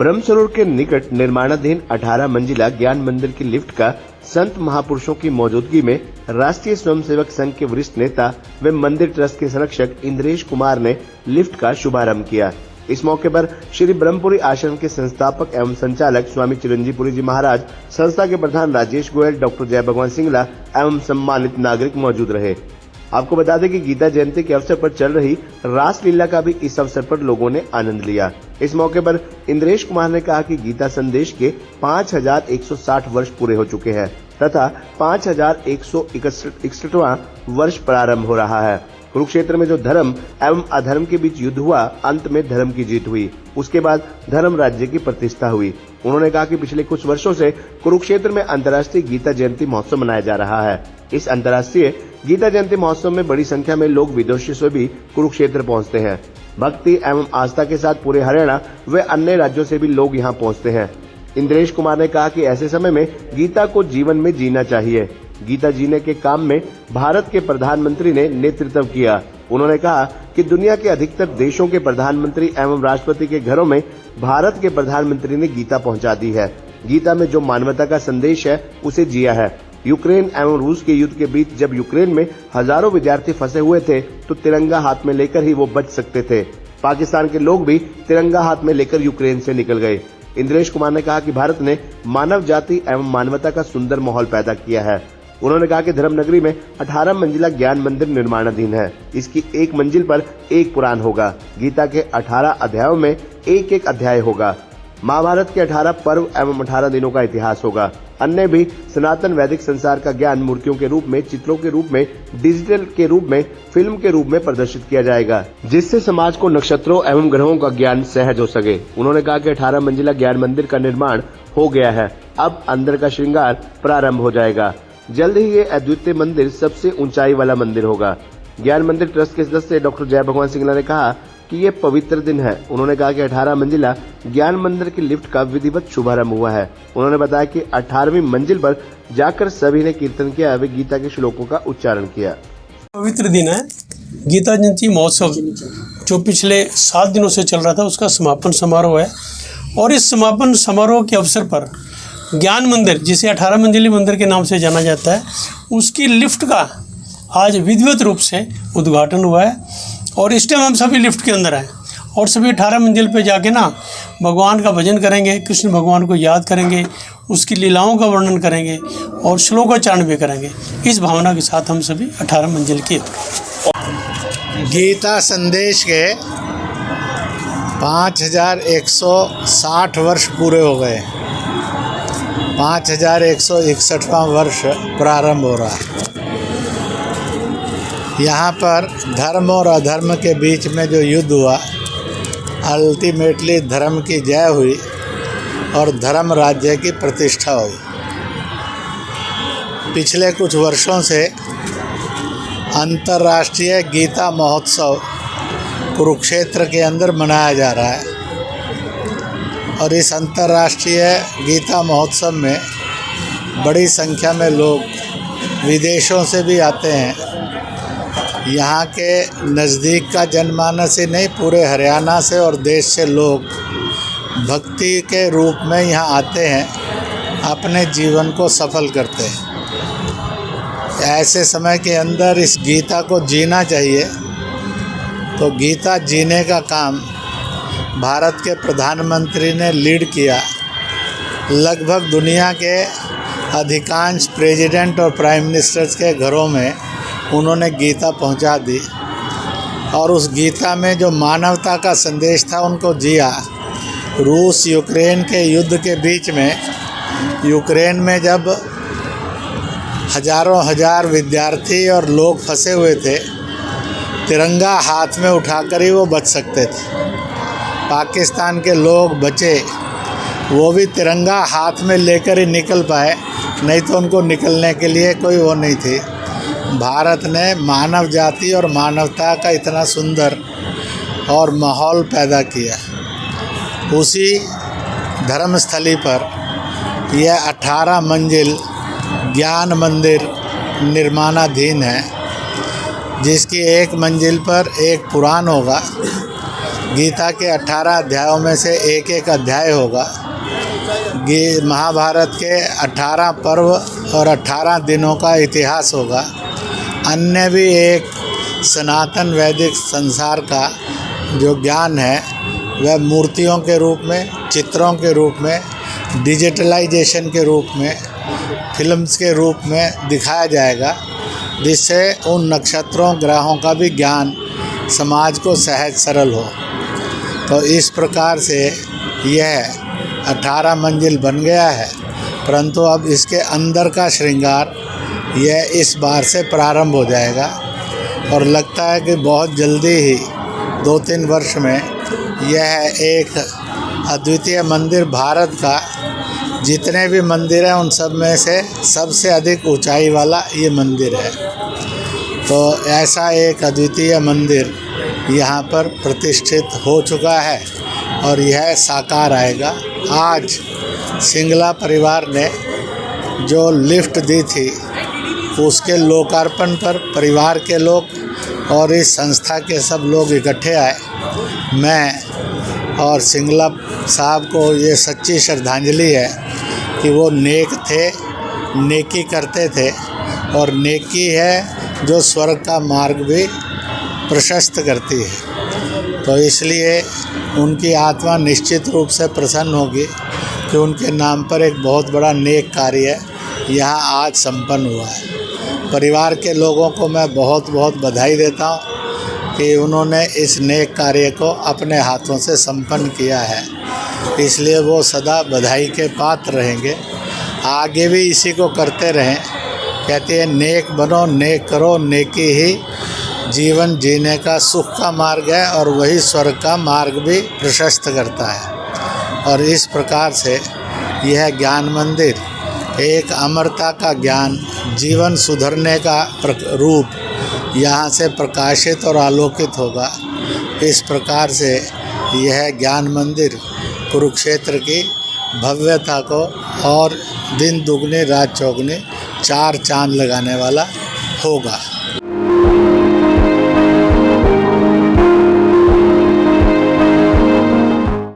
ब्रह्मसरोवर के निकट निर्माणाधीन 18 मंजिला ज्ञान मंदिर की लिफ्ट का संत महापुरुषों की मौजूदगी में राष्ट्रीय स्वयंसेवक संघ के वरिष्ठ नेता व मंदिर ट्रस्ट के संरक्षक इंद्रेश कुमार ने लिफ्ट का शुभारंभ किया। इस मौके पर श्री ब्रह्मपुरी आश्रम के संस्थापक एवं संचालक स्वामी चिरंजीवपुरी जी महाराज, संस्था के प्रधान राजेश गोयल, डॉक्टर जय भगवान सिंगला एवं सम्मानित नागरिक मौजूद रहे। आपको बता दें कि गीता जयंती के अवसर पर चल रही रासलीला का भी इस अवसर पर लोगों ने आनंद लिया। इस मौके पर इंद्रेश कुमार ने कहा कि गीता संदेश के 5160 वर्ष पूरे हो चुके हैं तथा 5161वां वर्ष प्रारंभ हो रहा है। कुरुक्षेत्र में जो धर्म एवं अधर्म के बीच युद्ध हुआ, अंत में धर्म की जीत हुई। उसके बाद धर्म राज्य की प्रतिष्ठा हुई। उन्होंने कहा कि पिछले कुछ वर्षों से कुरुक्षेत्र में अंतर्राष्ट्रीय गीता जयंती महोत्सव मनाया जा रहा है। इस अंतर्राष्ट्रीय गीता जयंती महोत्सव में बड़ी संख्या में लोग विदेशों से भी कुरुक्षेत्र पहुंचते हैं। भक्ति एवं आस्था के साथ पूरे हरियाणा व अन्य राज्यों से भी लोग यहां पहुंचते हैं। इंद्रेश कुमार ने कहा कि ऐसे समय में गीता को जीवन में जीना चाहिए। गीता जीने के काम में भारत के प्रधानमंत्री ने नेतृत्व किया। उन्होंने कहा कि दुनिया के अधिकतर देशों के प्रधानमंत्री एवं राष्ट्रपति के घरों में भारत के प्रधानमंत्री ने गीता पहुंचा दी है। गीता में जो मानवता का संदेश है उसे जिया है। यूक्रेन एवं रूस के युद्ध के बीच जब यूक्रेन में हजारों विद्यार्थी फंसे हुए थे तो तिरंगा हाथ में लेकर ही वो बच सकते थे। पाकिस्तान के लोग भी तिरंगा हाथ में लेकर यूक्रेन से निकल गए। इंद्रेश कुमार ने कहा कि भारत ने मानव जाति एवं मानवता का सुंदर माहौल पैदा किया है। उन्होंने कहा कि धर्मनगरी में 18 मंजिला ज्ञान मंदिर निर्माणाधीन है। इसकी एक मंजिल पर एक पुराण होगा। गीता के 18 अध्यायों में एक एक अध्याय होगा। महाभारत के 18 पर्व एवं 18 दिनों का इतिहास होगा। अन्य भी सनातन वैदिक संसार का ज्ञान मूर्तियों के रूप में, चित्रों के रूप में, डिजिटल के रूप में, फिल्म के रूप में प्रदर्शित किया जाएगा, जिससे समाज को नक्षत्रों एवं ग्रहों का ज्ञान सहज हो सके। उन्होंने कहा कि 18 मंजिला ज्ञान मंदिर का निर्माण हो गया है। अब अंदर का श्रृंगार प्रारंभ हो जाएगा। जल्द ही ये अद्वितीय मंदिर सबसे ऊंचाई वाला मंदिर होगा। ज्ञान मंदिर ट्रस्ट के सदस्य डॉक्टर जय भगवान सिंगला ने कहा कि ये पवित्र दिन है। उन्होंने कहा कि 18 मंजिला ज्ञान मंदिर की लिफ्ट का विधिवत शुभारंभ हुआ है। उन्होंने बताया कि 18वीं मंजिल पर जाकर सभी ने कीर्तन किया व गीता के श्लोकों का उच्चारण किया। पवित्र दिन है। गीता जयंती महोत्सव जो पिछले 7 दिनों से चल रहा था, उसका समापन समारोह है और इस समापन समारोह के अवसर पर ज्ञान मंदिर, जिसे 18 मंजिली मंदिर के नाम से जाना जाता है, उसकी लिफ्ट का आज विधिवत रूप से उद्घाटन हुआ है। और इस टाइम हम सभी लिफ्ट के अंदर हैं और सभी 18 मंजिल पे जाके ना भगवान का भजन करेंगे, कृष्ण भगवान को याद करेंगे, उसकी लीलाओं का वर्णन करेंगे और श्लोकोच्चारण भी करेंगे। इस भावना के साथ हम सभी 18 मंजिल के गीता संदेश के 5160 वर्ष पूरे हो गए। 5161वां वर्ष प्रारंभ हो रहा है। यहाँ पर धर्म और अधर्म के बीच में जो युद्ध हुआ, अल्टीमेटली धर्म की जय हुई और धर्म राज्य की प्रतिष्ठा हुई। पिछले कुछ वर्षों से अंतर्राष्ट्रीय गीता महोत्सव कुरुक्षेत्र के अंदर मनाया जा रहा है और इस अंतर्राष्ट्रीय गीता महोत्सव में बड़ी संख्या में लोग विदेशों से भी आते हैं। यहाँ के नज़दीक का जनमानस ही नहीं, पूरे हरियाणा से और देश से लोग भक्ति के रूप में यहाँ आते हैं, अपने जीवन को सफल करते हैं। ऐसे समय के अंदर इस गीता को जीना चाहिए। तो गीता जीने का काम भारत के प्रधानमंत्री ने लीड किया। लगभग दुनिया के अधिकांश प्रेसिडेंट और प्राइम मिनिस्टर्स के घरों में उन्होंने गीता पहुंचा दी और उस गीता में जो मानवता का संदेश था उनको जिया। रूस यूक्रेन के युद्ध के बीच में, यूक्रेन में जब हजारों हजार विद्यार्थी और लोग फंसे हुए थे, तिरंगा हाथ में उठाकर ही वो बच सकते थे। पाकिस्तान के लोग बचे, वो भी तिरंगा हाथ में लेकर ही निकल पाए, नहीं तो उनको निकलने के लिए कोई वो नहीं थी। भारत ने मानव जाति और मानवता का इतना सुंदर और माहौल पैदा किया। उसी धर्मस्थली पर यह 18 मंजिल ज्ञान मंदिर निर्माणाधीन है, जिसकी एक मंजिल पर एक पुराण होगा गीता के 18 अध्यायों में से एक एक अध्याय होगा। महाभारत के 18 पर्व और 18 दिनों का इतिहास होगा। अन्य भी एक सनातन वैदिक संसार का जो ज्ञान है वह मूर्तियों के रूप में, चित्रों के रूप में, डिजिटलाइजेशन के रूप में, फिल्म्स के रूप में दिखाया जाएगा, जिससे उन नक्षत्रों ग्रहों का भी ज्ञान समाज को सहज सरल हो। तो इस प्रकार से यह 18 मंजिल बन गया है, परंतु अब इसके अंदर का श्रृंगार यह इस बार से प्रारंभ हो जाएगा और लगता है कि बहुत जल्दी ही 2-3 वर्ष में यह एक अद्वितीय मंदिर, भारत का जितने भी मंदिर हैं उन सब में से सबसे अधिक ऊंचाई वाला ये मंदिर है। तो ऐसा एक अद्वितीय मंदिर यहाँ पर प्रतिष्ठित हो चुका है और यह साकार आएगा। आज सिंगला परिवार ने जो लिफ्ट दी थी उसके लोकार्पण पर परिवार के लोग और इस संस्था के सब लोग इकट्ठे आए। मैं और सिंगला साहब को ये सच्ची श्रद्धांजलि है कि वो नेक थे, नेकी करते थे और नेकी है जो स्वर्ग का मार्ग भी प्रशस्त करती है। तो इसलिए उनकी आत्मा निश्चित रूप से प्रसन्न होगी कि उनके नाम पर एक बहुत बड़ा नेक कार्य यहाँ आज संपन्न हुआ है। परिवार के लोगों को मैं बहुत बहुत बधाई देता हूँ कि उन्होंने इस नेक कार्य को अपने हाथों से संपन्न किया है, इसलिए वो सदा बधाई के पात्र रहेंगे। आगे भी इसी को करते रहें। कहते हैं नेक बनो, नेक करो, नेकी ही जीवन जीने का सुख का मार्ग है और वही स्वर्ग का मार्ग भी प्रशस्त करता है। और इस प्रकार से यह ज्ञान मंदिर एक अमरता का ज्ञान, जीवन सुधरने का रूप यहाँ से प्रकाशित और आलोकित होगा। इस प्रकार से यह ज्ञान मंदिर कुरुक्षेत्र की भव्यता को और दिन दुगनी रात चौगुनी 4 चांद लगाने वाला होगा।